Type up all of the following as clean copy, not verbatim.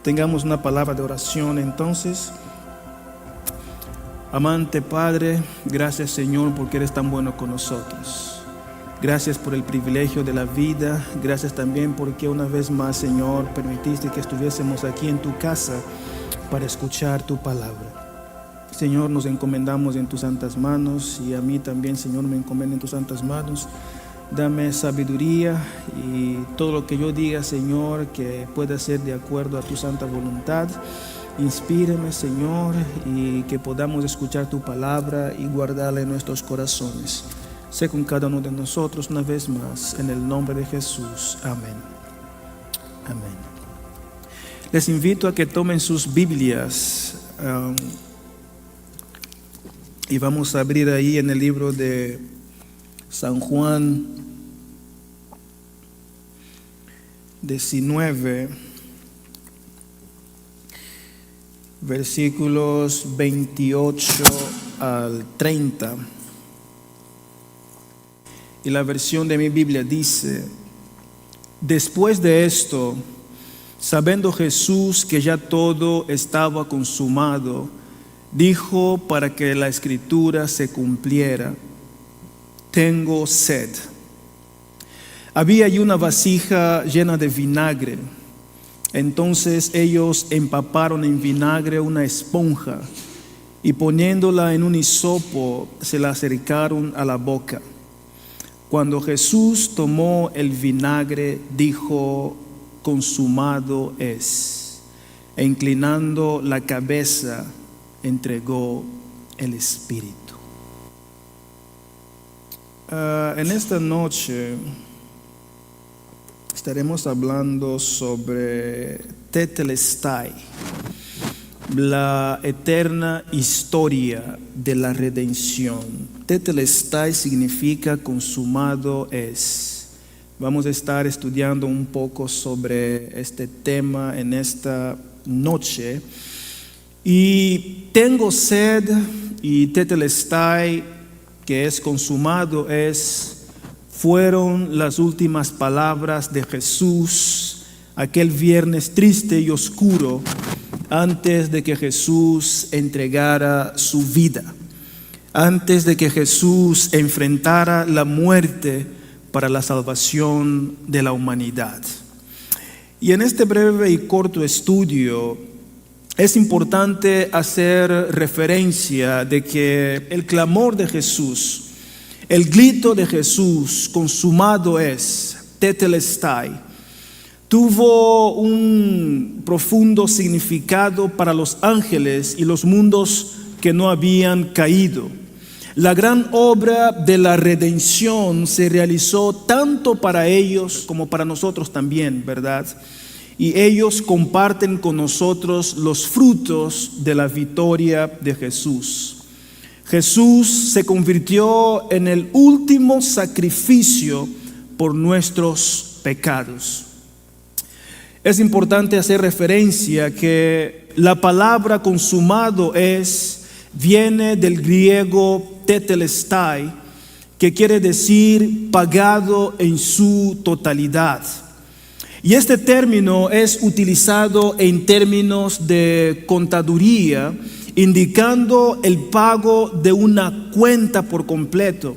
Tengamos una palabra de oración entonces. Amante Padre, gracias Señor porque eres tan bueno con nosotros. Gracias por el privilegio de la vida. Gracias también porque una vez más, Señor, permitiste que estuviésemos aquí en tu casa para escuchar tu palabra. Señor, nos encomendamos en tus santas manos y a mí también, Señor, me encomiendo en tus santas manos. Dame sabiduría y todo lo que yo diga, Señor, que pueda ser de acuerdo a tu santa voluntad. Inspírame, Señor, y que podamos escuchar tu palabra y guardarla en nuestros corazones. Sé con cada uno de nosotros una vez más, en el nombre de Jesús. Amén. Amén. Les invito a que tomen sus Biblias y vamos a abrir ahí en el libro de San Juan 19, versículos 28 al 30. Y la versión de mi Biblia dice: después de esto, sabiendo Jesús que ya todo estaba consumado, dijo para que la escritura se cumpliera: tengo sed. Había allí una vasija llena de vinagre. Entonces ellos empaparon en vinagre una esponja y poniéndola en un hisopo se la acercaron a la boca. Cuando Jesús tomó el vinagre, dijo: consumado es. E inclinando la cabeza, entregó el espíritu. En esta noche estaremos hablando sobre Tetelestai, la eterna historia de la redención. Tetelestai significa consumado es. Vamos a estar estudiando un poco sobre este tema en esta noche. Y tengo sed y Tetelestai, que es consumado es, fueron las últimas palabras de Jesús aquel viernes triste y oscuro antes de que Jesús entregara su vida, antes de que Jesús enfrentara la muerte para la salvación de la humanidad. Y en este breve y corto estudio es importante hacer referencia de que el clamor de Jesús, el grito de Jesús, consumado es, Tetelestai, tuvo un profundo significado para los ángeles y los mundos que no habían caído. La gran obra de la redención se realizó tanto para ellos como para nosotros también, ¿verdad? Y ellos comparten con nosotros los frutos de la victoria de Jesús. Jesús se convirtió en el último sacrificio por nuestros pecados. Es importante hacer referencia que la palabra consumado viene del griego tetelestai, que quiere decir pagado en su totalidad. Y este término es utilizado en términos de contaduría, indicando el pago de una cuenta por completo.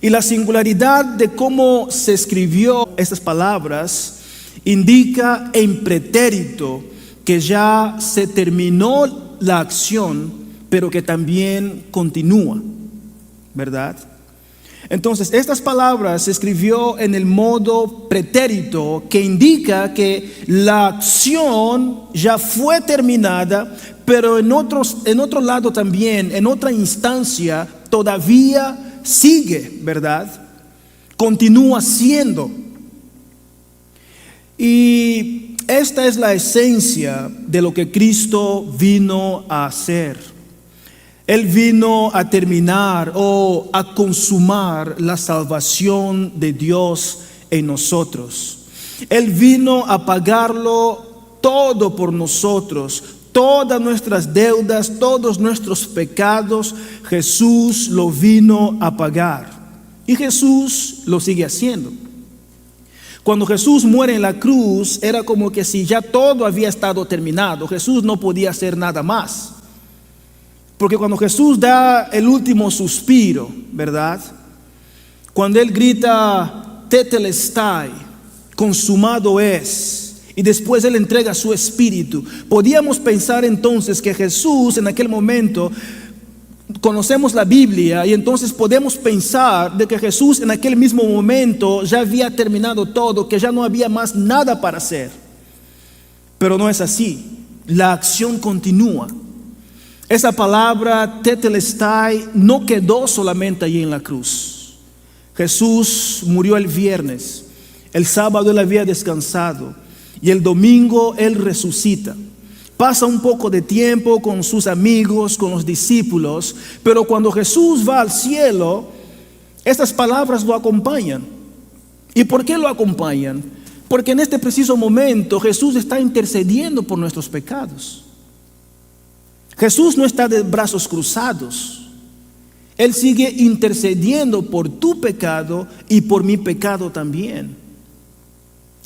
Y la singularidad de cómo se escribió estas palabras indica en pretérito que ya se terminó la acción, pero que también continúa, ¿verdad? Entonces, estas palabras se escribió en el modo pretérito, que indica que la acción ya fue terminada, pero en otro lado también, en otra instancia, todavía sigue, ¿verdad? Continúa siendo. Y esta es la esencia de lo que Cristo vino a hacer. Él vino a terminar o a consumar la salvación de Dios en nosotros. Él vino a pagarlo todo por nosotros, todas nuestras deudas, todos nuestros pecados. Jesús lo vino a pagar y Jesús lo sigue haciendo. Cuando Jesús muere en la cruz, era como que si ya todo había estado terminado. Jesús no podía hacer nada más. Porque cuando Jesús da el último suspiro, ¿verdad? Cuando Él grita, tetelestai, consumado es, y después Él entrega su espíritu, podíamos pensar entonces que Jesús en aquel momento, conocemos la Biblia y entonces podemos pensar de que Jesús en aquel mismo momento ya había terminado todo, que ya no había más nada para hacer. Pero no es así, la acción continúa. Esa palabra tetelestai no quedó solamente allí en la cruz. Jesús murió el viernes, el sábado Él había descansado y el domingo Él resucita. Pasa un poco de tiempo con sus amigos, con los discípulos, pero cuando Jesús va al cielo, estas palabras lo acompañan. ¿Y por qué lo acompañan? Porque en este preciso momento Jesús está intercediendo por nuestros pecados. Jesús no está de brazos cruzados. Él sigue intercediendo por tu pecado y por mi pecado también.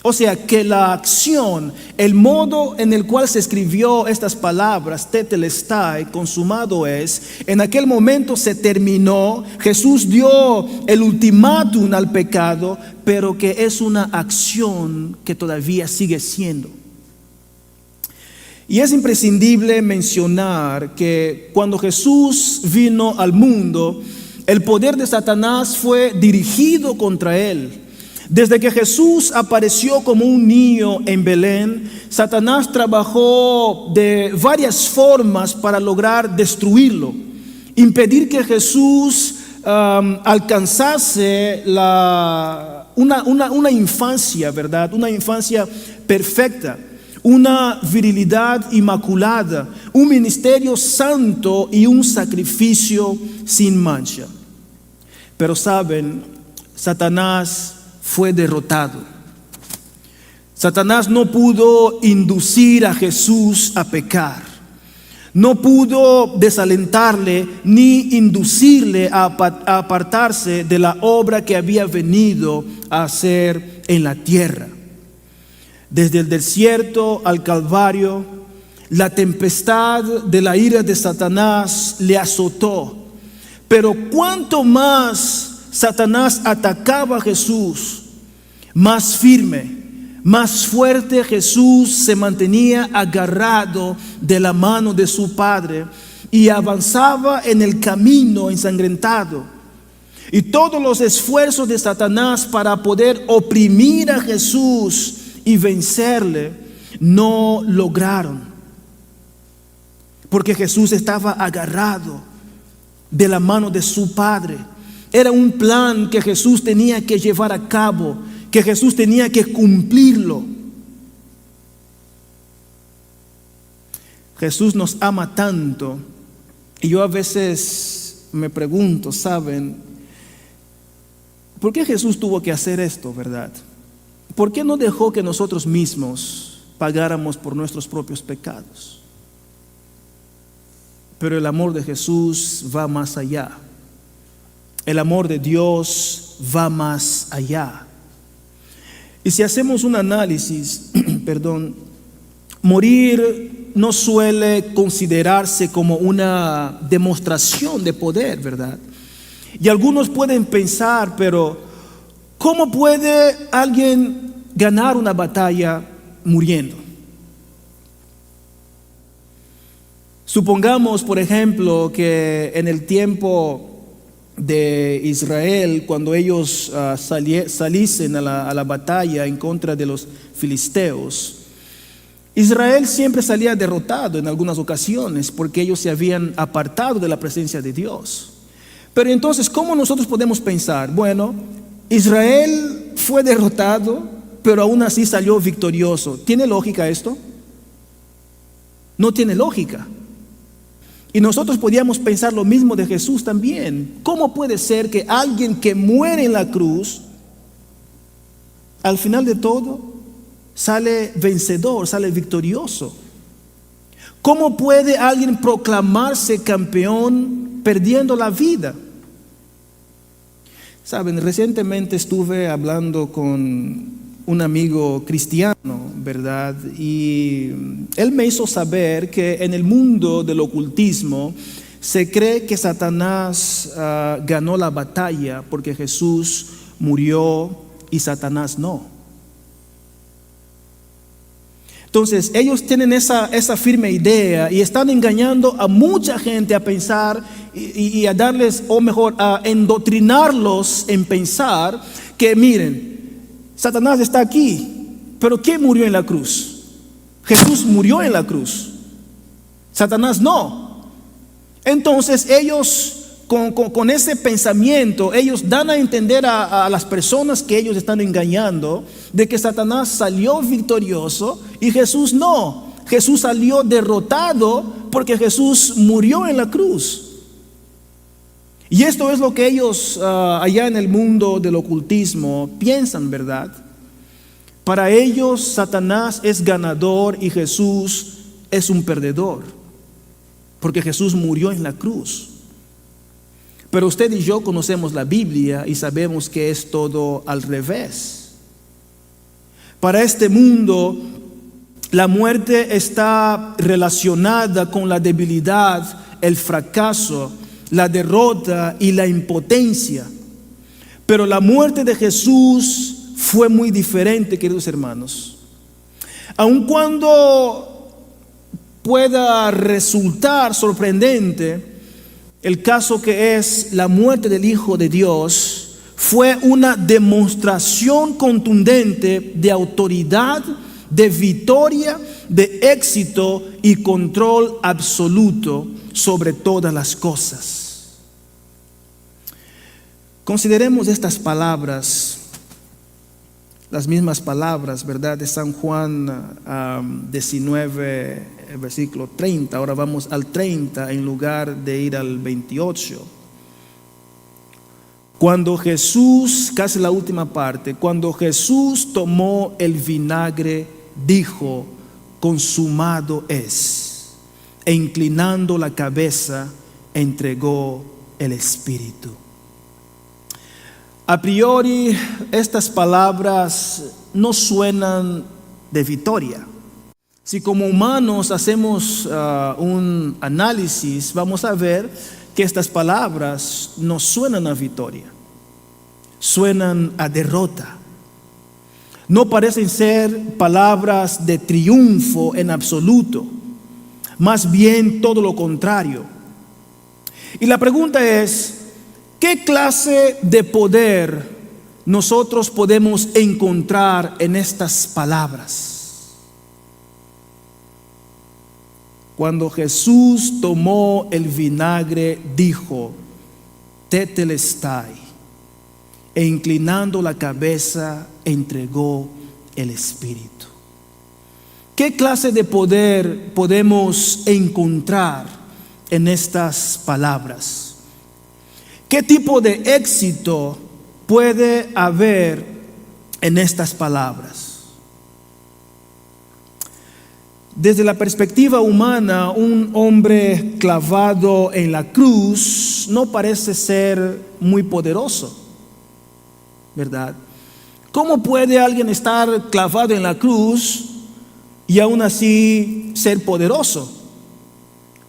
O sea que la acción, el modo en el cual se escribió estas palabras, tetelestai, consumado es, en aquel momento se terminó. Jesús dio el ultimátum al pecado, pero que es una acción que todavía sigue siendo. Y es imprescindible mencionar que cuando Jesús vino al mundo, el poder de Satanás fue dirigido contra Él. Desde que Jesús apareció como un niño en Belén, Satanás trabajó de varias formas para lograr destruirlo, impedir que Jesús alcanzase una infancia, ¿verdad? Una infancia perfecta, una virilidad inmaculada, un ministerio santo y un sacrificio sin mancha. Pero saben, Satanás fue derrotado. Satanás no pudo inducir a Jesús a pecar. No pudo desalentarle ni inducirle a apartarse de la obra que había venido a hacer en la tierra. Desde el desierto al Calvario, la tempestad de la ira de Satanás le azotó. Pero cuanto más Satanás atacaba a Jesús, más firme, más fuerte Jesús se mantenía agarrado de la mano de su Padre y avanzaba en el camino ensangrentado. Y todos los esfuerzos de Satanás para poder oprimir a Jesús y vencerle no lograron, porque Jesús estaba agarrado de la mano de su Padre. Era un plan que Jesús tenía que llevar a cabo, que Jesús tenía que cumplirlo. Jesús nos ama tanto, y yo a veces me pregunto, ¿saben? ¿Por qué Jesús tuvo que hacer esto, verdad? ¿Por qué no dejó que nosotros mismos pagáramos por nuestros propios pecados? Pero el amor de Jesús va más allá. El amor de Dios va más allá. Y si hacemos un análisis, morir no suele considerarse como una demostración de poder, ¿verdad? Y algunos pueden pensar, pero ¿cómo puede alguien ganar una batalla muriendo? Supongamos, por ejemplo, que en el tiempo de Israel, cuando ellos saliesen a la batalla en contra de los filisteos, Israel siempre salía derrotado en algunas ocasiones porque ellos se habían apartado de la presencia de Dios. Pero entonces, ¿cómo nosotros podemos pensar? Bueno, Israel fue derrotado, pero aún así salió victorioso. ¿Tiene lógica esto? No tiene lógica. Y nosotros podíamos pensar lo mismo de Jesús también. ¿Cómo puede ser que alguien que muere en la cruz, al final de todo, sale vencedor, sale victorioso? ¿Cómo puede alguien proclamarse campeón perdiendo la vida? Saben, recientemente estuve hablando con un amigo cristiano, ¿verdad? Y él me hizo saber que en el mundo del ocultismo se cree que Satanás ganó la batalla porque Jesús murió y Satanás no. Entonces ellos tienen esa firme idea y están engañando a mucha gente a pensar y a darles, o mejor, a endoctrinarlos en pensar que miren, Satanás está aquí, pero ¿quién murió en la cruz? Jesús murió en la cruz, Satanás no. Entonces ellos con ese pensamiento, ellos dan a entender a las personas que ellos están engañando de que Satanás salió victorioso y Jesús no. Jesús salió derrotado porque Jesús murió en la cruz. Y esto es lo que ellos allá en el mundo del ocultismo piensan, ¿verdad? Para ellos Satanás es ganador y Jesús es un perdedor, porque Jesús murió en la cruz. Pero usted y yo conocemos la Biblia y sabemos que es todo al revés. Para este mundo, la muerte está relacionada con la debilidad, el fracaso, la derrota y la impotencia. Pero la muerte de Jesús fue muy diferente, queridos hermanos. Aun cuando pueda resultar sorprendente, el caso que es la muerte del Hijo de Dios fue una demostración contundente de autoridad, de victoria, de éxito y control absoluto sobre todas las cosas. Consideremos estas palabras, las mismas palabras, ¿verdad?, de San Juan 19, versículo 30. Ahora vamos al 30 en lugar de ir al 28. Cuando Jesús, casi la última parte, cuando Jesús tomó el vinagre, dijo: consumado es, e inclinando la cabeza, entregó el Espíritu. A priori, estas palabras no suenan de victoria. Si como humanos hacemos un análisis, vamos a ver que estas palabras no suenan a victoria, suenan a derrota. No parecen ser palabras de triunfo en absoluto, más bien todo lo contrario. Y la pregunta es, ¿qué clase de poder nosotros podemos encontrar en estas palabras? Cuando Jesús tomó el vinagre, dijo: tetelestai, e inclinando la cabeza, entregó el Espíritu. ¿Qué clase de poder podemos encontrar en estas palabras? ¿Qué tipo de éxito puede haber en estas palabras? Desde la perspectiva humana, un hombre clavado en la cruz no parece ser muy poderoso, ¿verdad? ¿Cómo puede alguien estar clavado en la cruz y aún así ser poderoso?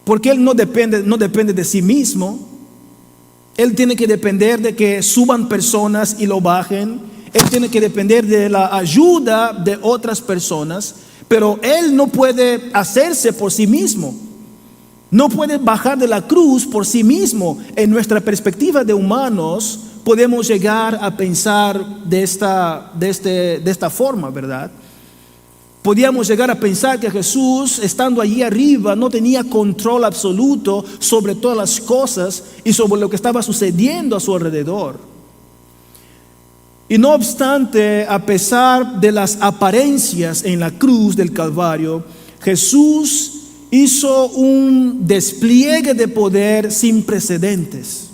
Porque él no depende de sí mismo. Él tiene que depender de que suban personas y lo bajen. Él tiene que depender de la ayuda de otras personas. Pero él no puede hacerse por sí mismo. No puede bajar de la cruz por sí mismo. En nuestra perspectiva de humanos, podemos llegar a pensar de esta forma, ¿verdad? Podíamos llegar a pensar que Jesús, estando allí arriba, no tenía control absoluto sobre todas las cosas y sobre lo que estaba sucediendo a su alrededor. Y no obstante, a pesar de las apariencias en la cruz del Calvario, Jesús hizo un despliegue de poder sin precedentes.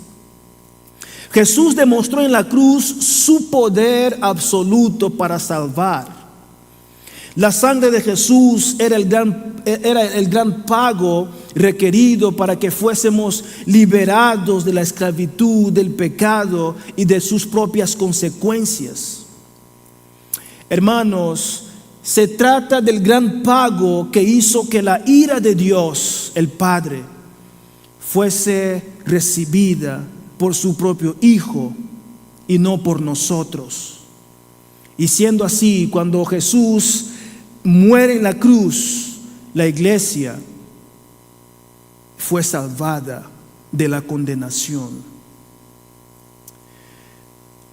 Jesús demostró en la cruz su poder absoluto para salvar. La sangre de Jesús era el gran pago requerido para que fuésemos liberados de la esclavitud, del pecado y de sus propias consecuencias. Hermanos, se trata del gran pago que hizo que la ira de Dios, el Padre, fuese recibida por su propio Hijo y no por nosotros. Y siendo así, cuando Jesús muere en la cruz, la iglesia fue salvada de la condenación.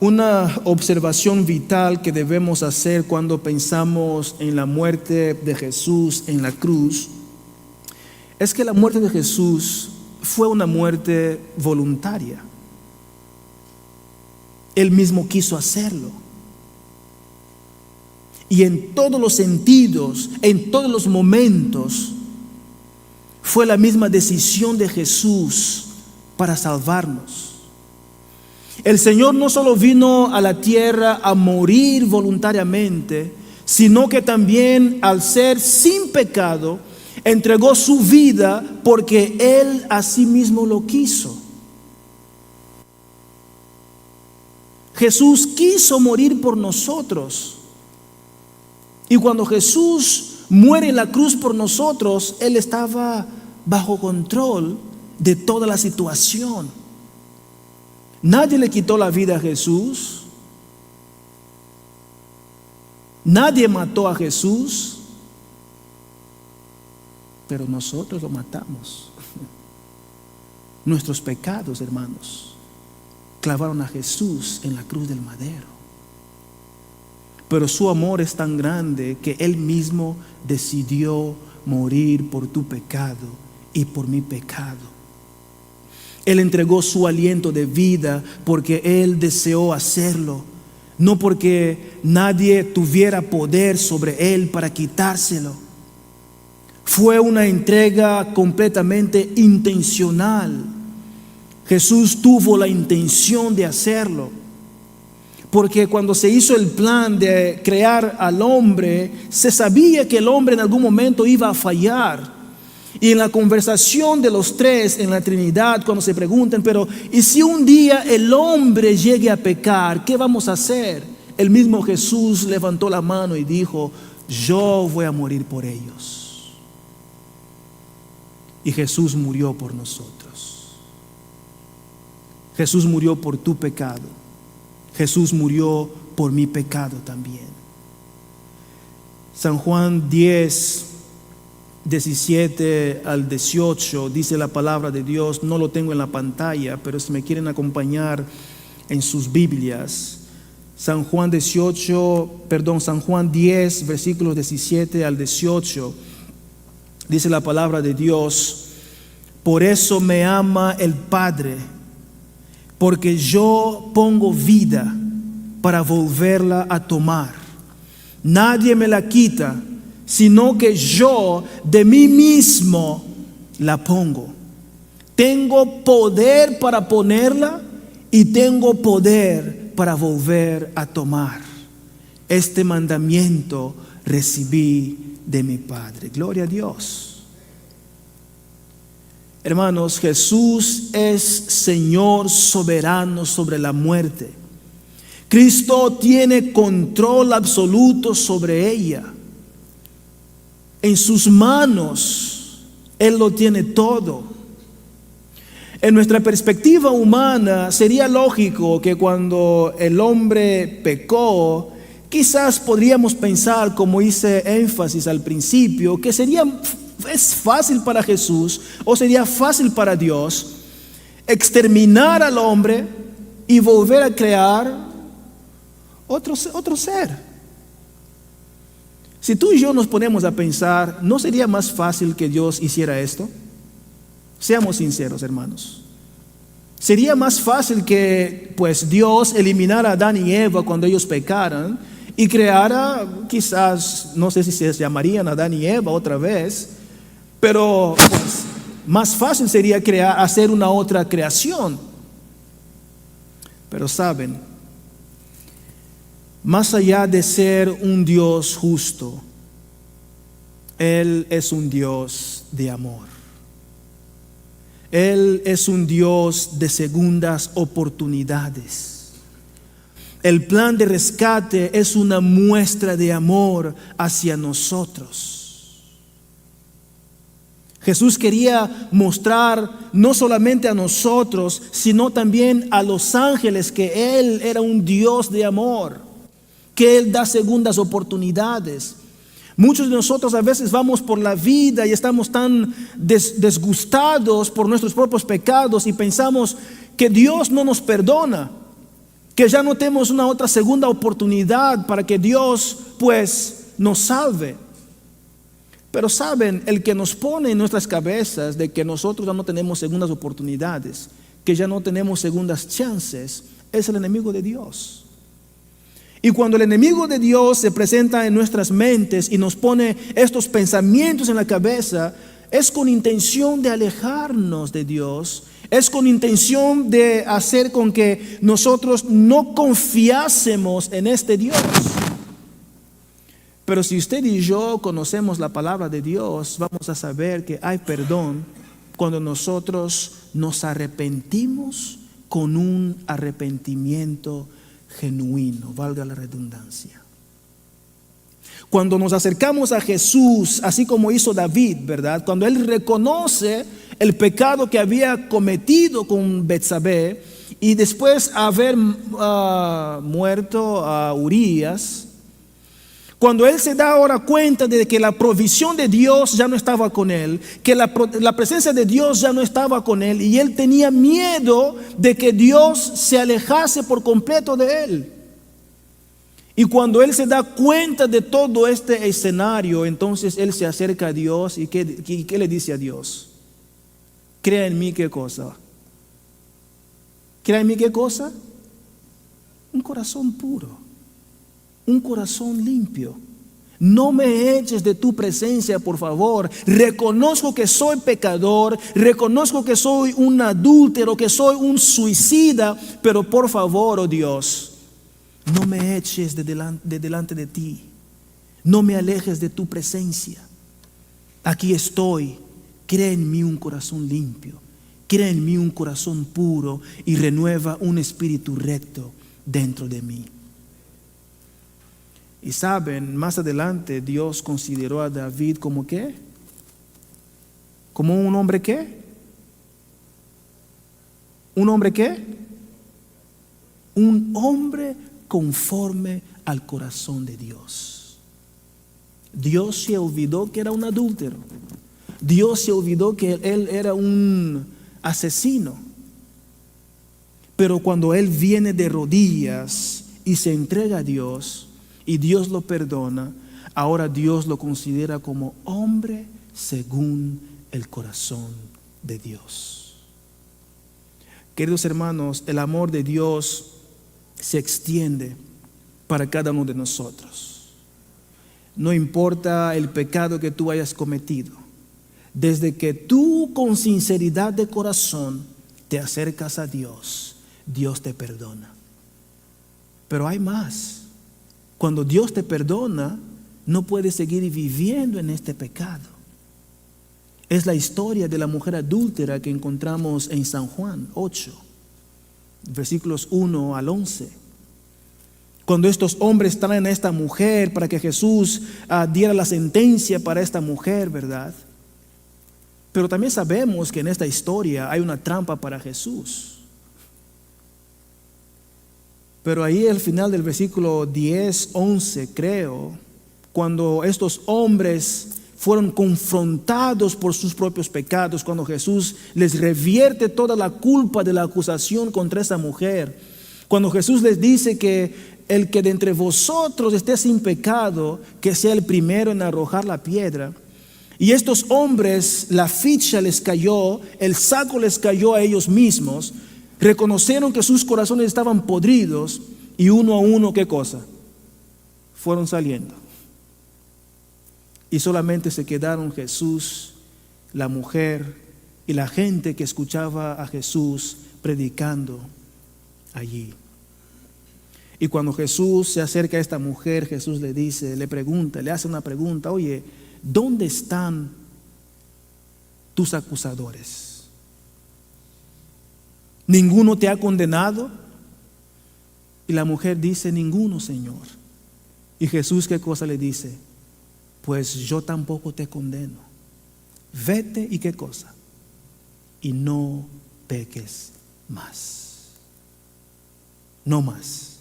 Una observación vital que debemos hacer cuando pensamos en la muerte de Jesús en la cruz es que la muerte de Jesús fue una muerte voluntaria. Él mismo quiso hacerlo. Y en todos los sentidos, en todos los momentos, fue la misma decisión de Jesús para salvarnos. El Señor no solo vino a la tierra a morir voluntariamente, sino que también, al ser sin pecado, entregó su vida porque Él a sí mismo lo quiso. Jesús quiso morir por nosotros. Y cuando Jesús muere en la cruz por nosotros, Él estaba bajo control de toda la situación. Nadie le quitó la vida a Jesús. Nadie mató a Jesús. Pero nosotros lo matamos. Nuestros pecados, hermanos, clavaron a Jesús en la cruz del madero. Pero su amor es tan grande que Él mismo decidió morir por tu pecado y por mi pecado. Él entregó su aliento de vida porque Él deseó hacerlo, no porque nadie tuviera poder sobre Él para quitárselo. Fue una entrega completamente intencional. Jesús tuvo la intención de hacerlo, porque cuando se hizo el plan de crear al hombre, se sabía que el hombre en algún momento iba a fallar. Y en la conversación de los tres en la Trinidad, cuando se preguntan, pero ¿y si un día el hombre llegue a pecar, qué vamos a hacer? El mismo Jesús levantó la mano y dijo: yo voy a morir por ellos. Y Jesús murió por nosotros. Jesús murió por tu pecado. Jesús murió por mi pecado también. San Juan 10, 17 al 18 dice la palabra de Dios. No lo tengo en la pantalla, pero si me quieren acompañar en sus Biblias, San Juan 10, versículos 17 al 18, dice la palabra de Dios: por eso me ama el Padre, porque yo pongo vida para volverla a tomar. Nadie me la quita, sino que yo de mí mismo la pongo. Tengo poder para ponerla y tengo poder para volver a tomar. Este mandamiento recibí de mi Padre. Gloria a Dios. Hermanos, Jesús es Señor soberano sobre la muerte. Cristo tiene control absoluto sobre ella. En sus manos Él lo tiene todo. En nuestra perspectiva humana sería lógico que cuando el hombre pecó, quizás podríamos pensar, como hice énfasis al principio, que es fácil para Jesús o sería fácil para Dios exterminar al hombre y volver a crear otro ser. Si tú y yo nos ponemos a pensar, ¿no sería más fácil que Dios hiciera esto? Seamos sinceros, hermanos. Sería más fácil que Dios eliminara a Adán y Eva cuando ellos pecaran y creara, quizás, no sé si se llamarían Adán y Eva otra vez, pero más fácil sería hacer una otra creación. Pero saben, más allá de ser un Dios justo, Él es un Dios de amor. Él es un Dios de segundas oportunidades. El plan de rescate es una muestra de amor hacia nosotros. Jesús quería mostrar no solamente a nosotros, sino también a los ángeles que Él era un Dios de amor, que Él da segundas oportunidades. Muchos de nosotros a veces vamos por la vida y estamos tan disgustados por nuestros propios pecados y pensamos que Dios no nos perdona, que ya no tenemos una otra segunda oportunidad para que Dios pues nos salve. Pero saben, el que nos pone en nuestras cabezas de que nosotros ya no tenemos segundas oportunidades, que ya no tenemos segundas chances, es el enemigo de Dios. Y cuando el enemigo de Dios se presenta en nuestras mentes y nos pone estos pensamientos en la cabeza, es con intención de alejarnos de Dios, es con intención de hacer con que nosotros no confiásemos en este Dios. Pero si usted y yo conocemos la palabra de Dios, vamos a saber que hay perdón cuando nosotros nos arrepentimos con un arrepentimiento genuino, valga la redundancia. Cuando nos acercamos a Jesús, así como hizo David, ¿verdad? Cuando él reconoce el pecado que había cometido con Betsabé y después haber muerto a Urías, cuando él se da ahora cuenta de que la provisión de Dios ya no estaba con él, que la presencia de Dios ya no estaba con él, y él tenía miedo de que Dios se alejase por completo de él. Y cuando él se da cuenta de todo este escenario, entonces él se acerca a Dios y ¿qué le dice a Dios? Crea en mí, ¿qué cosa? ¿Crea en mí qué cosa? Un corazón puro. Un corazón limpio. No me eches de tu presencia, por favor. Reconozco que soy pecador, reconozco que soy un adúltero, que soy un suicida, pero por favor, oh Dios, no me eches de delante de ti. No me alejes de tu presencia. Aquí estoy. Crea en mí un corazón limpio. Crea en mí un corazón puro y renueva un espíritu recto dentro de mí. Y saben, más adelante Dios consideró a David como ¿qué? Como un hombre ¿qué? ¿Un hombre qué? Un hombre conforme al corazón de Dios. Dios se olvidó que era un adúltero. Dios se olvidó que él era un asesino. Pero cuando él viene de rodillas y se entrega a Dios, y Dios lo perdona, ahora Dios lo considera como hombre según el corazón de Dios. Queridos hermanos, el amor de Dios se extiende para cada uno de nosotros. No importa el pecado que tú hayas cometido, desde que tú con sinceridad de corazón te acercas a Dios, Dios te perdona. Pero hay más. Cuando Dios te perdona, no puedes seguir viviendo en este pecado. Es la historia de la mujer adúltera que encontramos en San Juan 8, versículos 1 al 11. Cuando estos hombres traen a esta mujer para que Jesús diera la sentencia para esta mujer, ¿verdad? Pero también sabemos que en esta historia hay una trampa para Jesús. Pero ahí al final del versículo 10, 11 creo, cuando estos hombres fueron confrontados por sus propios pecados, cuando Jesús les revierte toda la culpa de la acusación contra esa mujer, cuando Jesús les dice que el que de entre vosotros esté sin pecado, que sea el primero en arrojar la piedra. Y estos hombres, la ficha les cayó, el saco les cayó a ellos mismos. Reconocieron que sus corazones estaban podridos y uno a uno, ¿qué cosa? Fueron saliendo. Y solamente se quedaron Jesús, la mujer y la gente que escuchaba a Jesús predicando allí. Y cuando Jesús se acerca a esta mujer, Jesús le dice, le pregunta, le hace una pregunta, oye, ¿dónde están tus acusadores? ¿Ninguno te ha condenado? Y la mujer dice, ninguno, Señor. Y Jesús, ¿qué cosa le dice? Pues yo tampoco te condeno. Vete y ¿qué cosa? Y no peques más. No más.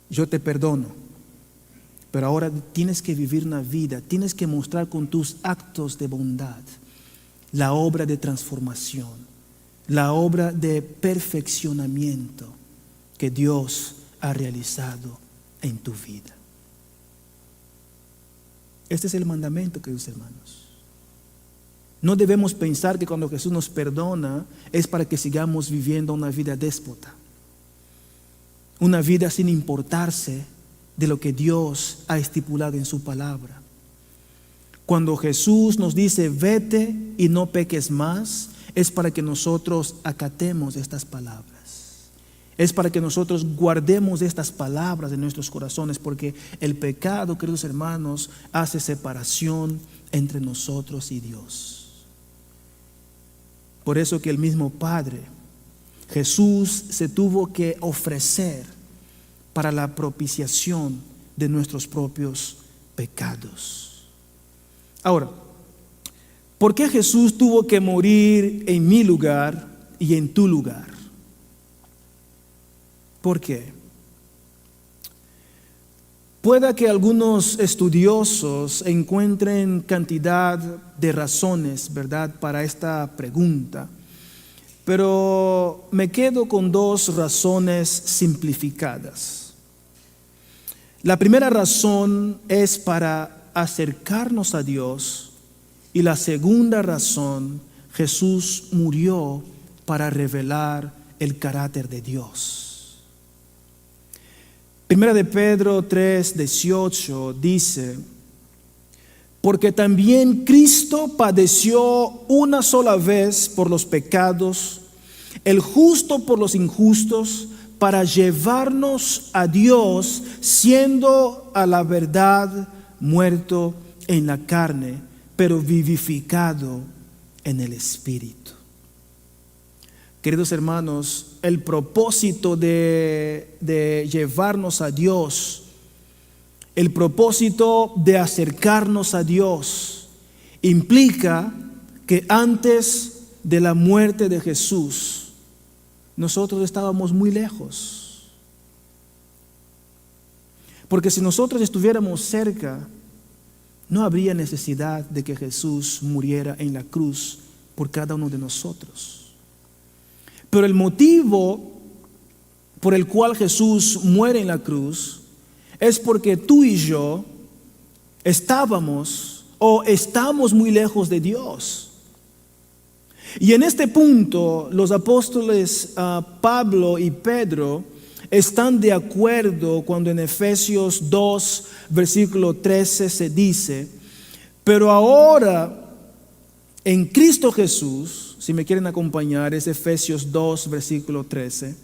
Yo te perdono. Pero ahora tienes que vivir una vida, tienes que mostrar con tus actos de bondad la obra de transformación, la obra de perfeccionamiento que Dios ha realizado en tu vida. Este es el mandamiento, queridos hermanos. No debemos pensar que cuando Jesús nos perdona es para que sigamos viviendo una vida déspota, una vida sin importarse de lo que Dios ha estipulado en su palabra. Cuando Jesús nos dice vete y no peques más, es para que nosotros acatemos estas palabras. Es para que nosotros guardemos estas palabras en nuestros corazones, porque el pecado, queridos hermanos, hace separación entre nosotros y Dios. Por eso que el mismo Padre, Jesús, se tuvo que ofrecer para la propiciación de nuestros propios pecados. Ahora, ¿por qué Jesús tuvo que morir en mi lugar y en tu lugar? ¿Por qué? Pueda que algunos estudiosos encuentren cantidad de razones, ¿verdad?, para esta pregunta, pero me quedo con dos razones simplificadas. La primera razón es para acercarnos a Dios y la segunda razón, Jesús murió para revelar el carácter de Dios. Primera de Pedro 3:18 dice, porque también Cristo padeció una sola vez por los pecados, el justo por los injustos, para llevarnos a Dios, siendo a la verdad muerto en la carne, pero vivificado en el Espíritu. Queridos hermanos, el propósito de llevarnos a Dios, el propósito de acercarnos a Dios, implica que antes de la muerte de Jesús, nosotros estábamos muy lejos. Porque si nosotros estuviéramos cerca, no habría necesidad de que Jesús muriera en la cruz por cada uno de nosotros. Pero el motivo por el cual Jesús muere en la cruz es porque tú y yo estamos muy lejos de Dios. Y en este punto los apóstoles Pablo y Pedro están de acuerdo cuando en Efesios 2, versículo 13 se dice, pero ahora en Cristo Jesús, si me quieren acompañar, es Efesios 2, versículo 13.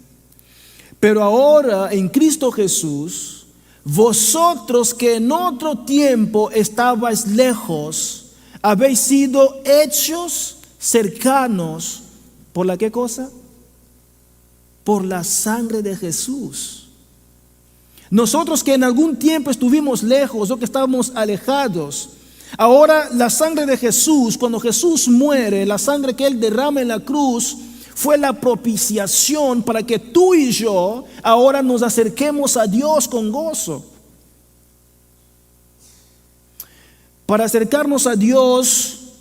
Pero ahora en Cristo Jesús, vosotros que en otro tiempo estabais lejos, habéis sido hechos cercanos. ¿Por la qué cosa? Por la sangre de Jesús. Nosotros que en algún tiempo estuvimos lejos o que estábamos alejados, ahora la sangre de Jesús, cuando Jesús muere, la sangre que Él derrama en la cruz, fue la propiciación para que tú y yo ahora nos acerquemos a Dios con gozo. Para acercarnos a Dios,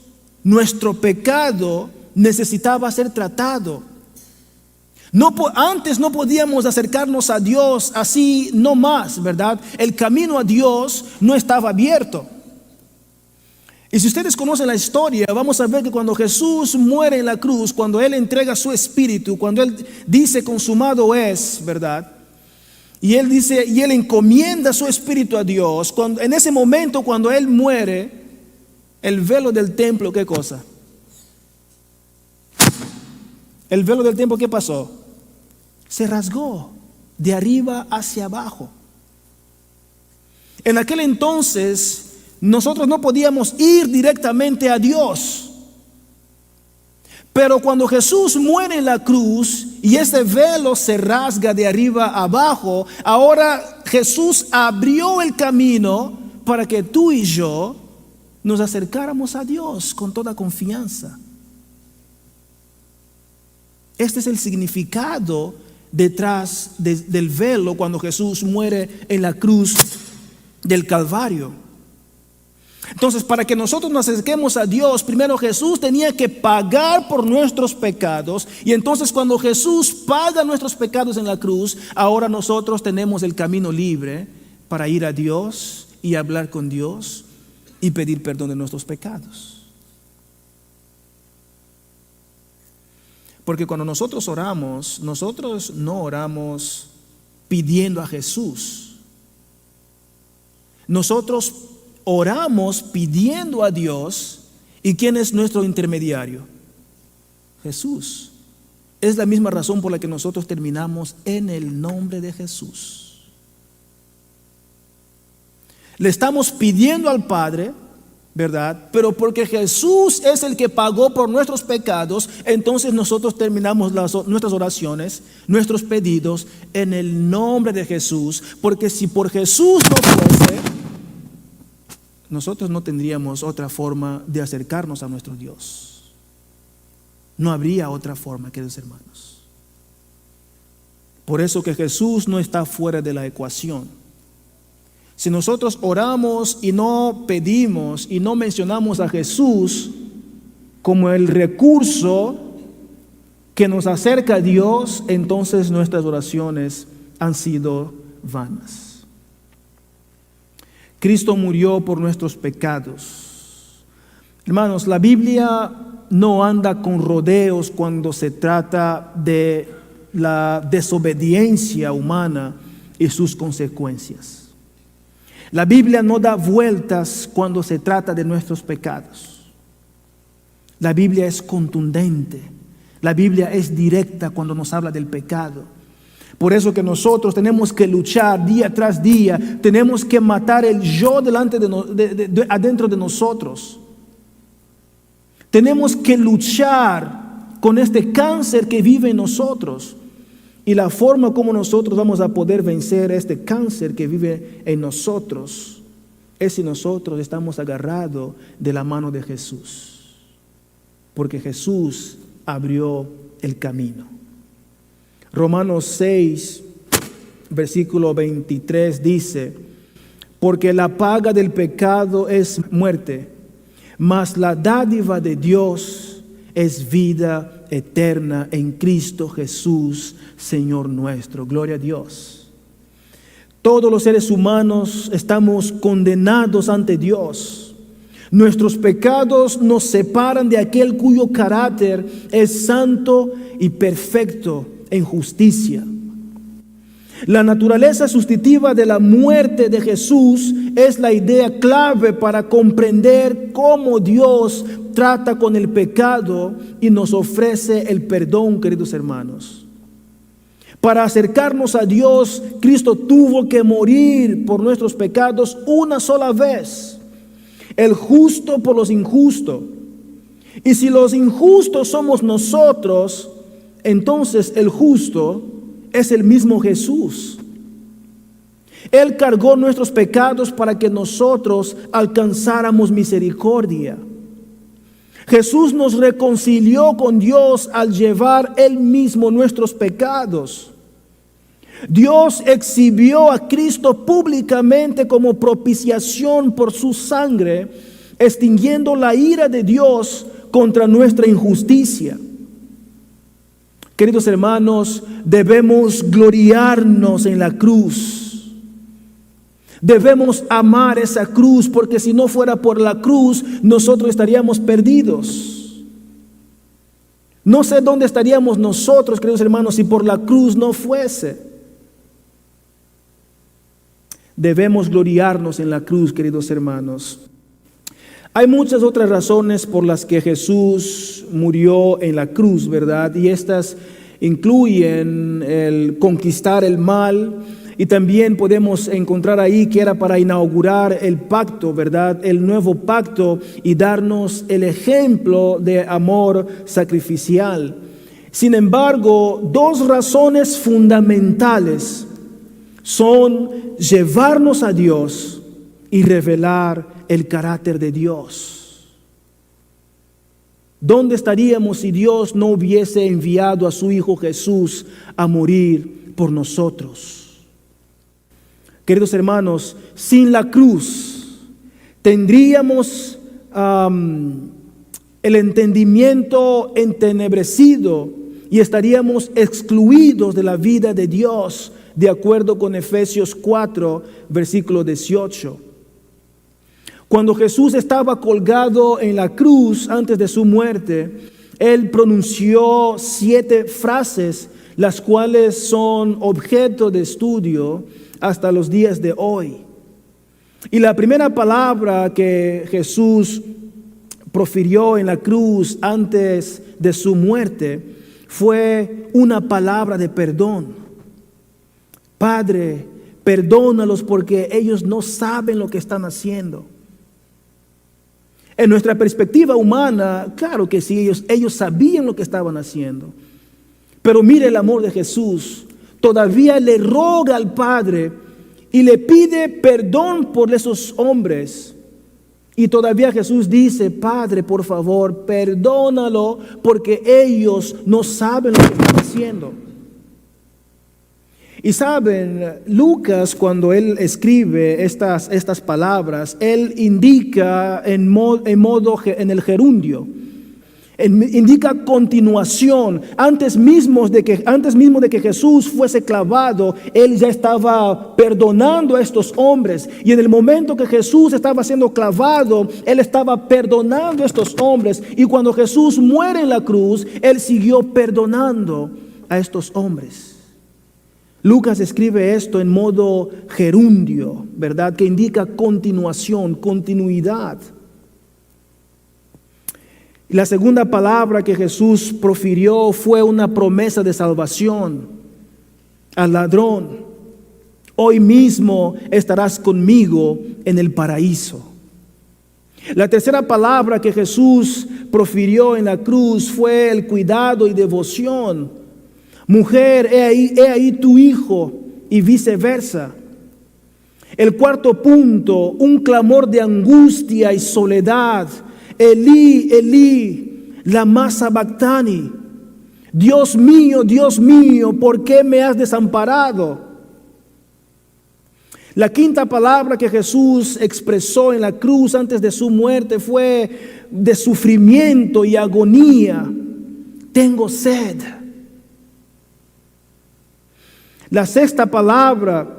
nuestro pecado necesitaba ser tratado. Antes no podíamos acercarnos a Dios así no más, ¿verdad? El camino a Dios no estaba abierto. Y si ustedes conocen la historia, vamos a ver que cuando Jesús muere en la cruz, cuando Él entrega su espíritu, cuando Él dice consumado es, ¿verdad? Y Él dice, y Él encomienda su espíritu a Dios, en ese momento cuando Él muere, el velo del templo, ¿qué cosa? El velo del templo, ¿qué pasó? Se rasgó de arriba hacia abajo. En aquel entonces nosotros no podíamos ir directamente a Dios. Pero cuando Jesús muere en la cruz y ese velo se rasga de arriba a abajo, ahora Jesús abrió el camino para que tú y yo nos acercáramos a Dios con toda confianza. Este es el significado detrás del velo cuando Jesús muere en la cruz del Calvario. Entonces, para que nosotros nos acerquemos a Dios, primero Jesús tenía que pagar por nuestros pecados. Y entonces cuando Jesús paga nuestros pecados en la cruz, ahora nosotros tenemos el camino libre para ir a Dios y hablar con Dios y pedir perdón de nuestros pecados. Porque cuando nosotros oramos, nosotros no oramos pidiendo a Jesús. Nosotros oramos pidiendo a Dios. ¿Y quién es nuestro intermediario? Jesús. Es la misma razón por la que nosotros terminamos en el nombre de Jesús. Le estamos pidiendo al Padre, ¿verdad? Pero porque Jesús es el que pagó por nuestros pecados, entonces nosotros terminamos nuestras oraciones, nuestros pedidos en el nombre de Jesús. Porque si por Jesús no fuese, nosotros no tendríamos otra forma de acercarnos a nuestro Dios. No habría otra forma, queridos hermanos. Por eso que Jesús no está fuera de la ecuación. Si nosotros oramos y no pedimos y no mencionamos a Jesús como el recurso que nos acerca a Dios, entonces nuestras oraciones han sido vanas. Cristo murió por nuestros pecados. Hermanos, la Biblia no anda con rodeos cuando se trata de la desobediencia humana y sus consecuencias. La Biblia no da vueltas cuando se trata de nuestros pecados. La Biblia es contundente. La Biblia es directa cuando nos habla del pecado. Por eso que nosotros tenemos que luchar día tras día. Tenemos que matar el yo adentro de nosotros. Tenemos que luchar con este cáncer que vive en nosotros. Y la forma como nosotros vamos a poder vencer este cáncer que vive en nosotros es si nosotros estamos agarrados de la mano de Jesús. Porque Jesús abrió el camino. Romanos 6, versículo 23 dice: porque la paga del pecado es muerte, mas la dádiva de Dios es vida eterna en Cristo Jesús, Señor nuestro. Gloria a Dios. Todos los seres humanos estamos condenados ante Dios. Nuestros pecados nos separan de aquel cuyo carácter es santo y perfecto en justicia. La naturaleza sustitutiva de la muerte de Jesús es la idea clave para comprender cómo Dios trata con el pecado y nos ofrece el perdón, queridos hermanos. Para acercarnos a Dios, Cristo tuvo que morir por nuestros pecados una sola vez. El justo por los injustos. Y si los injustos somos nosotros, entonces el justo es el mismo Jesús. Él cargó nuestros pecados para que nosotros alcanzáramos misericordia. Jesús nos reconcilió con Dios al llevar Él mismo nuestros pecados. Dios exhibió a Cristo públicamente como propiciación por su sangre, extinguiendo la ira de Dios contra nuestra injusticia. Queridos hermanos, debemos gloriarnos en la cruz. Debemos amar esa cruz, porque si no fuera por la cruz, nosotros estaríamos perdidos. No sé dónde estaríamos nosotros, queridos hermanos, si por la cruz no fuese. Debemos gloriarnos en la cruz, queridos hermanos. Hay muchas otras razones por las que Jesús murió en la cruz, ¿verdad? Y estas incluyen el conquistar el mal, Y también podemos encontrar ahí que era para inaugurar el pacto, ¿verdad? El nuevo pacto y darnos el ejemplo de amor sacrificial. Sin embargo, dos razones fundamentales son llevarnos a Dios y revelar el carácter de Dios. ¿Dónde estaríamos si Dios no hubiese enviado a su Hijo Jesús a morir por nosotros? Queridos hermanos, sin la cruz tendríamos el entendimiento entenebrecido y estaríamos excluidos de la vida de Dios, de acuerdo con Efesios 4, versículo 18. Cuando Jesús estaba colgado en la cruz antes de su muerte, Él pronunció 7 frases, las cuales son objeto de estudio hasta los días de hoy. Y la primera palabra que Jesús profirió en la cruz antes de su muerte fue una palabra de perdón. Padre, perdónalos porque ellos no saben lo que están haciendo. En nuestra perspectiva humana, claro que sí, ellos sabían lo que estaban haciendo. Pero mire el amor de Jesús. Todavía le roga al Padre y le pide perdón por esos hombres. Y todavía Jesús dice, Padre, por favor, perdónalo porque ellos no saben lo que están haciendo. Y saben, Lucas, cuando él escribe estas palabras, él indica en el gerundio, indica continuación. Antes mismo de que Jesús fuese clavado, él ya estaba perdonando a estos hombres. Y en el momento que Jesús estaba siendo clavado, él estaba perdonando a estos hombres. Y cuando Jesús muere en la cruz, él siguió perdonando a estos hombres. Lucas escribe esto en modo gerundio, ¿verdad? Que indica continuación, continuidad. La segunda palabra que Jesús profirió fue una promesa de salvación al ladrón. Hoy mismo estarás conmigo en el paraíso. La tercera palabra que Jesús profirió en la cruz fue el cuidado y devoción. Mujer, he ahí tu hijo, y viceversa. El cuarto punto, un clamor de angustia y soledad. Elí, Elí, lama sabactani. Dios mío, ¿por qué me has desamparado? La quinta palabra que Jesús expresó en la cruz antes de su muerte fue de sufrimiento y agonía. Tengo sed. La sexta palabra,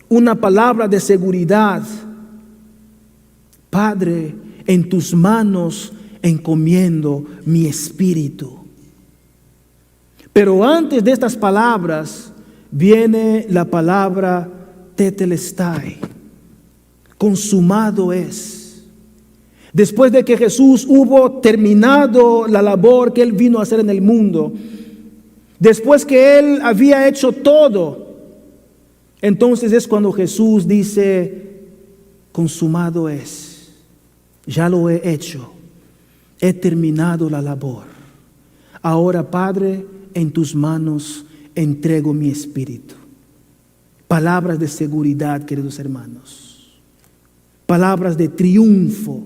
una palabra de seguridad. Padre, en tus manos encomiendo mi espíritu. Pero antes de estas palabras viene la palabra tetelestai. Consumado es. Después de que Jesús hubo terminado la labor que Él vino a hacer en el mundo, después que Él había hecho todo, entonces es cuando Jesús dice, consumado es, ya lo he hecho, he terminado la labor. Ahora, Padre, en tus manos entrego mi espíritu. Palabras de seguridad, queridos hermanos. Palabras de triunfo.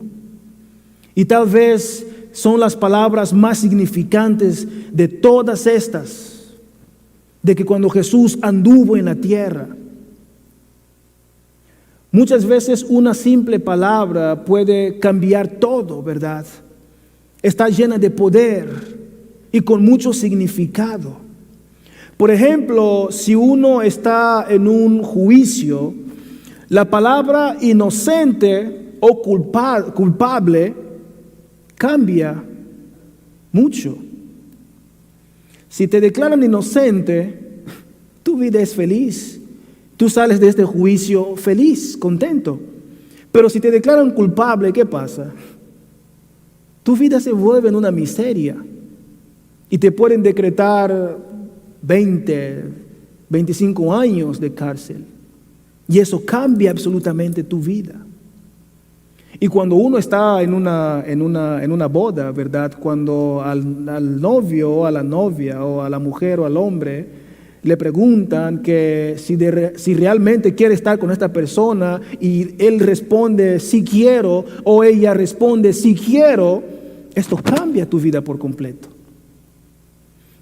Y tal vez son las palabras más significantes de todas estas, de que cuando Jesús anduvo en la tierra. Muchas veces una simple palabra puede cambiar todo, ¿verdad? Está llena de poder y con mucho significado. Por ejemplo, si uno está en un juicio, la palabra inocente o culpable cambia mucho. Si te declaran inocente, tu vida es feliz. Tú sales de este juicio feliz, contento. Pero si te declaran culpable, ¿qué pasa? Tu vida se vuelve en una miseria. Y te pueden decretar 20, 25 años de cárcel. Y eso cambia absolutamente tu vida. Y cuando uno está en una boda, ¿verdad? Cuando al novio o a la novia o a la mujer o al hombre le preguntan que si realmente quiere estar con esta persona y él responde sí quiero o ella responde sí quiero, esto cambia tu vida por completo.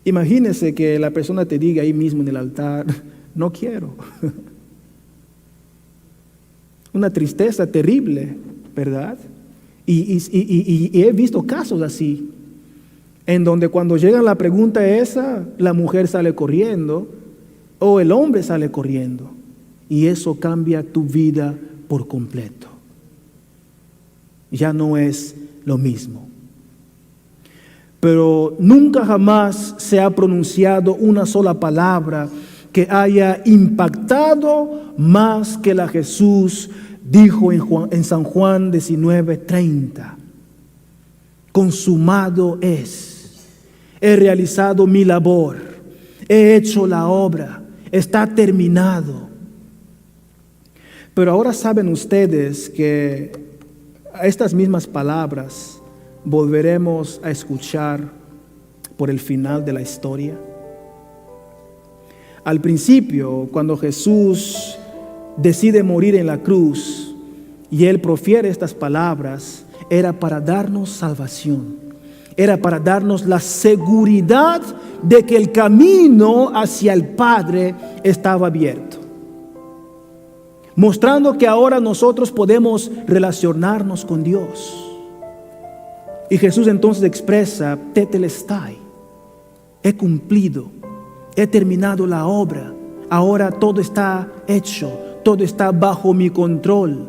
Imagínese que la persona te diga ahí mismo en el altar, no quiero. Una tristeza terrible, ¿verdad? Y he visto casos así, en donde cuando llega la pregunta esa, la mujer sale corriendo o el hombre sale corriendo. Y eso cambia tu vida por completo. Ya no es lo mismo. Pero nunca jamás se ha pronunciado una sola palabra que haya impactado más que la Jesús dijo en San Juan 19:30. Consumado es. He realizado mi labor. He hecho la obra. Está terminado. Pero ahora saben ustedes que a estas mismas palabras volveremos a escuchar por el final de la historia. Al principio, cuando Jesús decide morir en la cruz y Él profiere estas palabras, era para darnos salvación, era para darnos la seguridad de que el camino hacia el Padre estaba abierto, mostrando que ahora nosotros podemos relacionarnos con Dios. Y Jesús entonces expresa, tetelestai, he cumplido, he terminado la obra, ahora todo está hecho, todo está bajo mi control.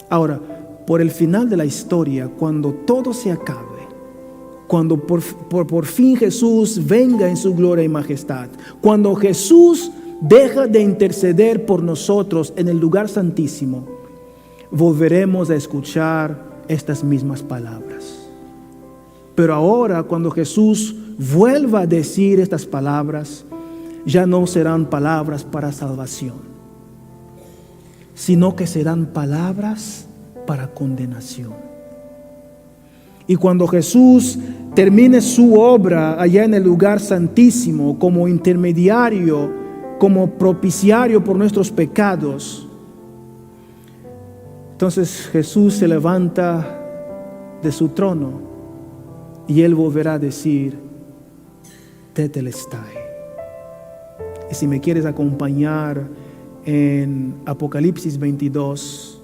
Ahora, por el final de la historia, cuando todo se acabe, cuando por fin Jesús venga en su gloria y majestad, cuando Jesús deja de interceder por nosotros en el lugar santísimo, volveremos a escuchar estas mismas palabras. Pero ahora, cuando Jesús vuelva a decir estas palabras, ya no serán palabras para salvación, sino que serán palabras para condenación. Y cuando Jesús termine su obra allá en el lugar santísimo, como intermediario, como propiciario por nuestros pecados, entonces Jesús se levanta de su trono y Él volverá a decir, tetelestai. Y si me quieres acompañar en Apocalipsis 22,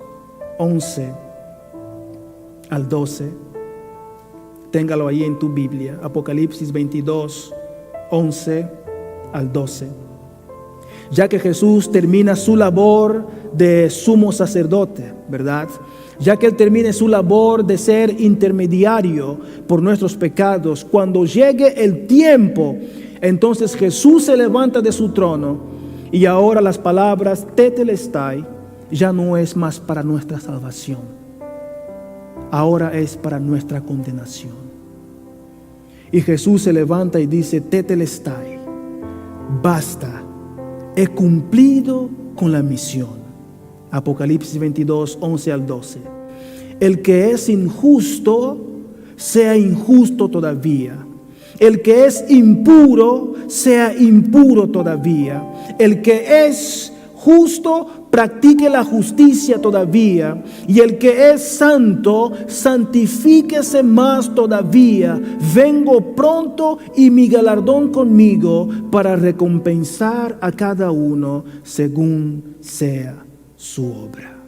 11 al 12, téngalo ahí en tu Biblia. Apocalipsis 22, 11 al 12. Ya que Jesús termina su labor de sumo sacerdote, ¿verdad? Ya que Él termine su labor de ser intermediario por nuestros pecados, cuando llegue el tiempo, entonces Jesús se levanta de su trono y ahora las palabras tetelestai ya no es más para nuestra salvación, ahora es para nuestra condenación. Y Jesús se levanta y dice, tetelestai, basta, he cumplido con la misión. Apocalipsis 22, 11 al 12. El que es injusto, sea injusto todavía. El que es impuro, sea impuro todavía. El que es justo, practique la justicia todavía. Y el que es santo, santifíquese más todavía. Vengo pronto y mi galardón conmigo para recompensar a cada uno según sea su obra.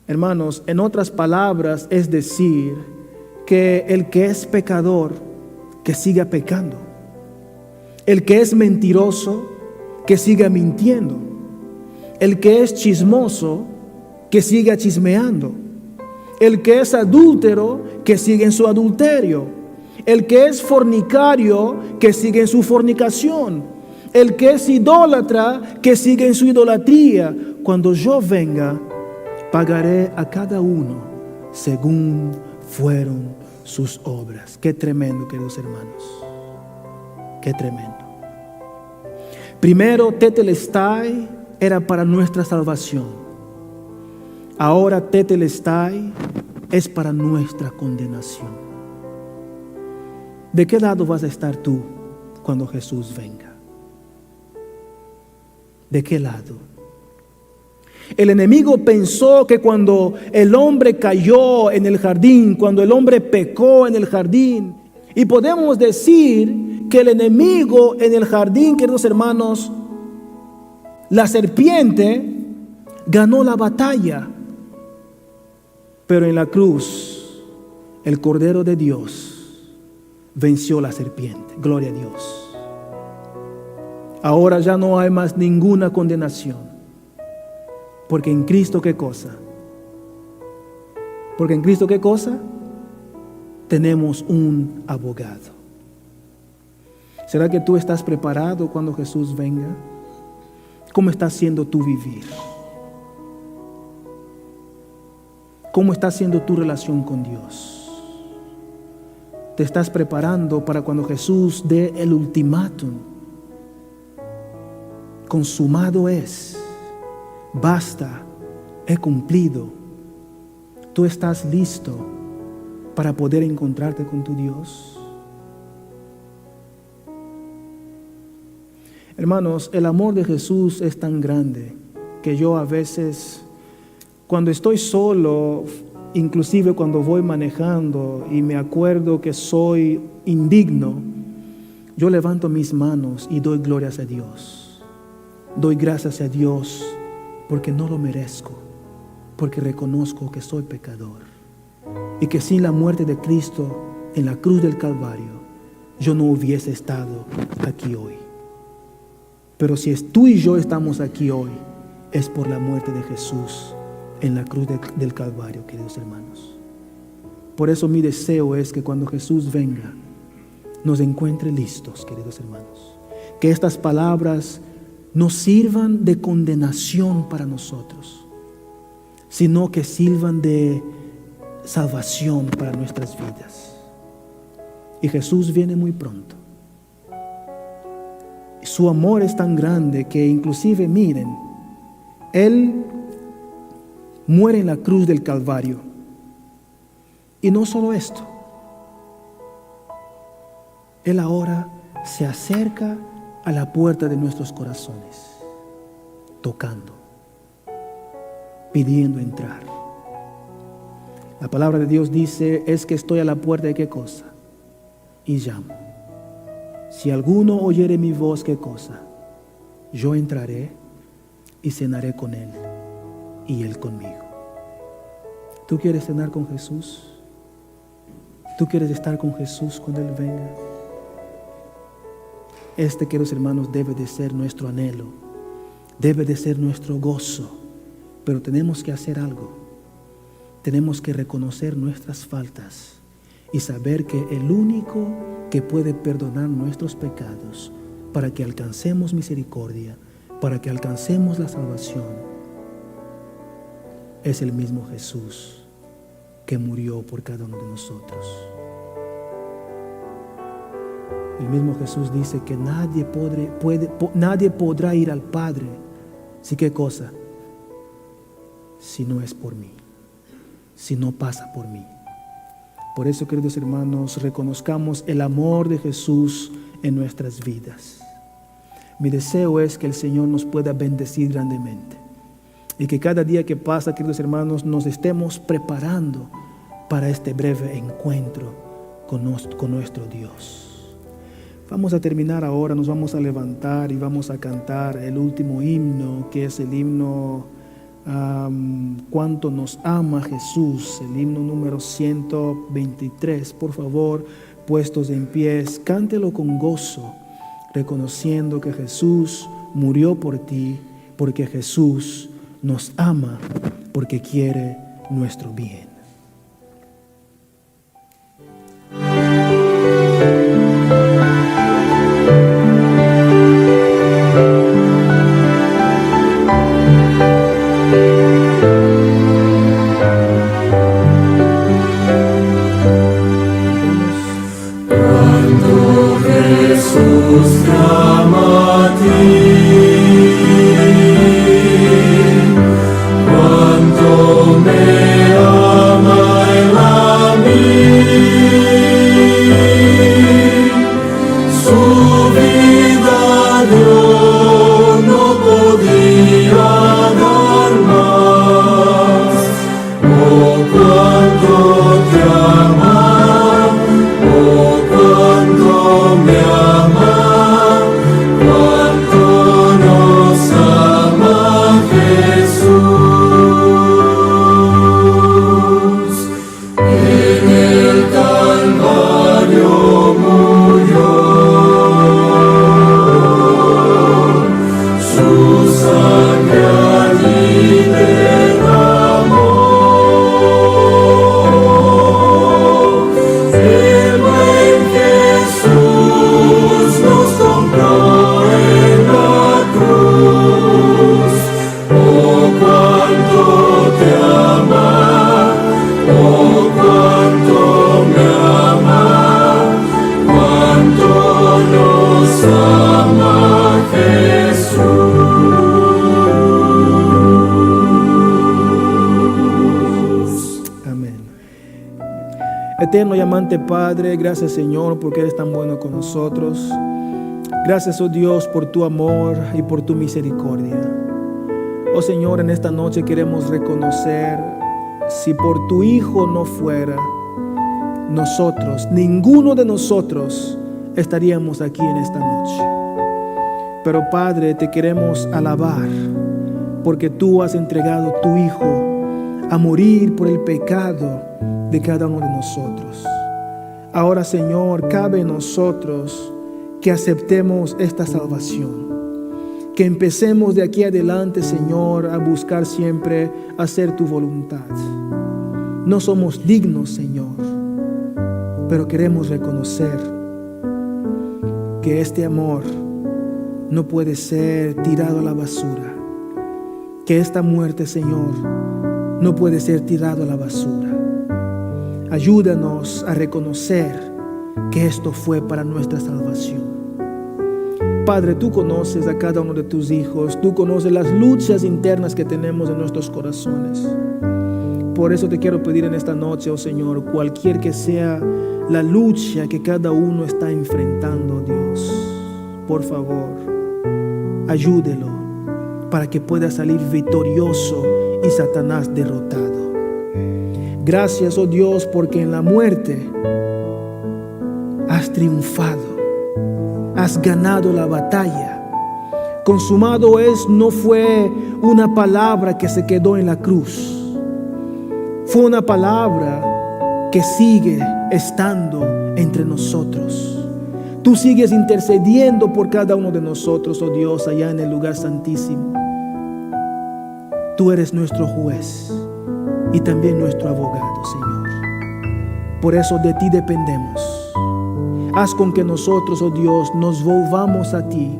Hermanos, en otras palabras, es decir, que el que es pecador, que siga pecando. El que es mentiroso, que siga mintiendo. El que es chismoso, que siga chismeando. El que es adúltero, que siga en su adulterio. El que es fornicario, que siga en su fornicación. El que es idólatra, que siga en su idolatría. Cuando yo venga, pagaré a cada uno según fueron sus obras. Qué tremendo, queridos hermanos. Qué tremendo. Primero, tetelestai era para nuestra salvación. Ahora, tetelestai es para nuestra condenación. ¿De qué lado vas a estar tú cuando Jesús venga? ¿De qué lado? El enemigo pensó que cuando el hombre cayó en el jardín, cuando el hombre pecó en el jardín, y podemos decir que el enemigo en el jardín, queridos hermanos, la serpiente ganó la batalla, pero en la cruz el Cordero de Dios venció la serpiente. Gloria a Dios. Ahora ya no hay más ninguna condenación, porque en Cristo, ¿qué cosa? Porque en Cristo, ¿qué cosa? Tenemos un abogado. ¿Será que tú estás preparado cuando Jesús venga? ¿Cómo está siendo tu vivir? ¿Cómo está siendo tu relación con Dios? ¿Te estás preparando para cuando Jesús dé el ultimátum? Consumado es. Basta, he cumplido. ¿Tú estás listo para poder encontrarte con tu Dios? Hermanos, el amor de Jesús es tan grande que yo a veces, cuando estoy solo, inclusive cuando voy manejando y me acuerdo que soy indigno, yo levanto mis manos y doy glorias a Dios. Doy gracias a Dios porque no lo merezco, porque reconozco que soy pecador y que sin la muerte de Cristo en la cruz del Calvario yo no hubiese estado aquí hoy. Pero si tú y yo estamos aquí hoy, es por la muerte de Jesús en la cruz del Calvario, queridos hermanos. Por eso mi deseo es que cuando Jesús venga, nos encuentre listos, queridos hermanos. Que estas palabras no sirvan de condenación para nosotros, sino que sirvan de salvación para nuestras vidas. Y Jesús viene muy pronto. Su amor es tan grande que inclusive, miren, Él muere en la cruz del Calvario. Y no solo esto, Él ahora se acerca a la puerta de nuestros corazones, tocando, pidiendo entrar. La palabra de Dios dice, es que estoy a la puerta de qué cosa, y llamo. Si alguno oyere mi voz, ¿qué cosa? Yo entraré y cenaré con él y él conmigo. ¿Tú quieres cenar con Jesús? ¿Tú quieres estar con Jesús cuando Él venga? Queridos hermanos, debe de ser nuestro anhelo, debe de ser nuestro gozo, pero tenemos que hacer algo. Tenemos que reconocer nuestras faltas y saber que el único que puede perdonar nuestros pecados para que alcancemos misericordia, para que alcancemos la salvación, es el mismo Jesús que murió por cada uno de nosotros. El mismo Jesús dice que nadie podrá ir al Padre, ¿sí qué cosa? Si no es por mí, si no pasa por mí. Por eso, queridos hermanos, reconozcamos el amor de Jesús en nuestras vidas. Mi deseo es que el Señor nos pueda bendecir grandemente y que cada día que pasa, queridos hermanos, nos estemos preparando para este breve encuentro con nuestro Dios. Vamos a terminar ahora, nos vamos a levantar y vamos a cantar el último himno, que es el himno Cuánto nos ama Jesús, el himno número 123. Por favor, puestos en pies, cántelo con gozo, reconociendo que Jesús murió por ti, porque Jesús nos ama, porque quiere nuestro bien. Jesús eterno y amante Padre, gracias Señor porque eres tan bueno con nosotros. Gracias, oh Dios, por tu amor y por tu misericordia. Oh Señor, en esta noche queremos reconocer, si por tu Hijo no fuera, nosotros, ninguno de nosotros estaríamos aquí en esta noche. Pero Padre, te queremos alabar porque tú has entregado a tu Hijo a morir por el pecado de cada uno de nosotros. Ahora, Señor, cabe en nosotros que aceptemos esta salvación, que empecemos de aquí adelante, Señor, a buscar siempre hacer tu voluntad. No somos dignos, Señor, pero queremos reconocer que este amor no puede ser tirado a la basura, que esta muerte, Señor, no puede ser tirado a la basura. Ayúdanos a reconocer que esto fue para nuestra salvación. Padre, tú conoces a cada uno de tus hijos, tú conoces las luchas internas que tenemos en nuestros corazones. Por eso te quiero pedir en esta noche, oh Señor, cualquier que sea la lucha que cada uno está enfrentando, Dios, por favor, ayúdelo para que pueda salir victorioso y Satanás derrotado. Gracias, oh Dios, porque en la muerte has triunfado. Has ganado la batalla. Consumado es no fue una palabra que se quedó en la cruz. Fue una palabra que sigue estando entre nosotros. Tú sigues intercediendo por cada uno de nosotros, oh Dios, allá en el lugar santísimo. Tú eres nuestro juez y también nuestro abogado, Señor. Por eso de ti dependemos. Haz con que nosotros, oh Dios, nos volvamos a ti,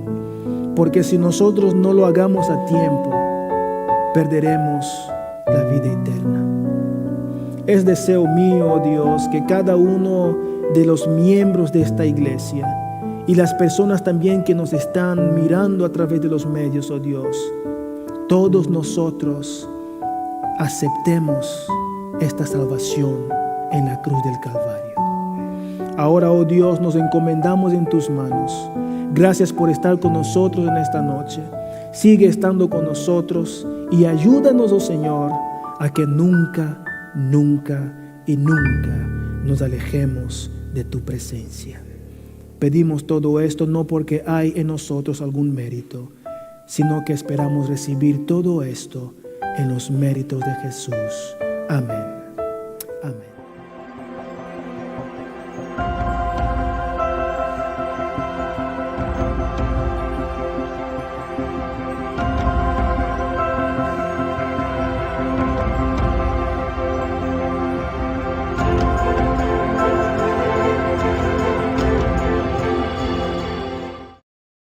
porque si nosotros no lo hagamos a tiempo, perderemos la vida eterna. Es deseo mío, oh Dios, que cada uno de los miembros de esta iglesia y las personas también que nos están mirando a través de los medios, oh Dios, todos nosotros aceptemos esta salvación en la cruz del Calvario. Ahora, oh Dios, nos encomendamos en tus manos. Gracias por estar con nosotros en esta noche. Sigue estando con nosotros y ayúdanos, oh Señor, a que nunca, nunca y nunca nos alejemos de tu presencia. Pedimos todo esto no porque hay en nosotros algún mérito, sino que esperamos recibir todo esto en los méritos de Jesús. Amén.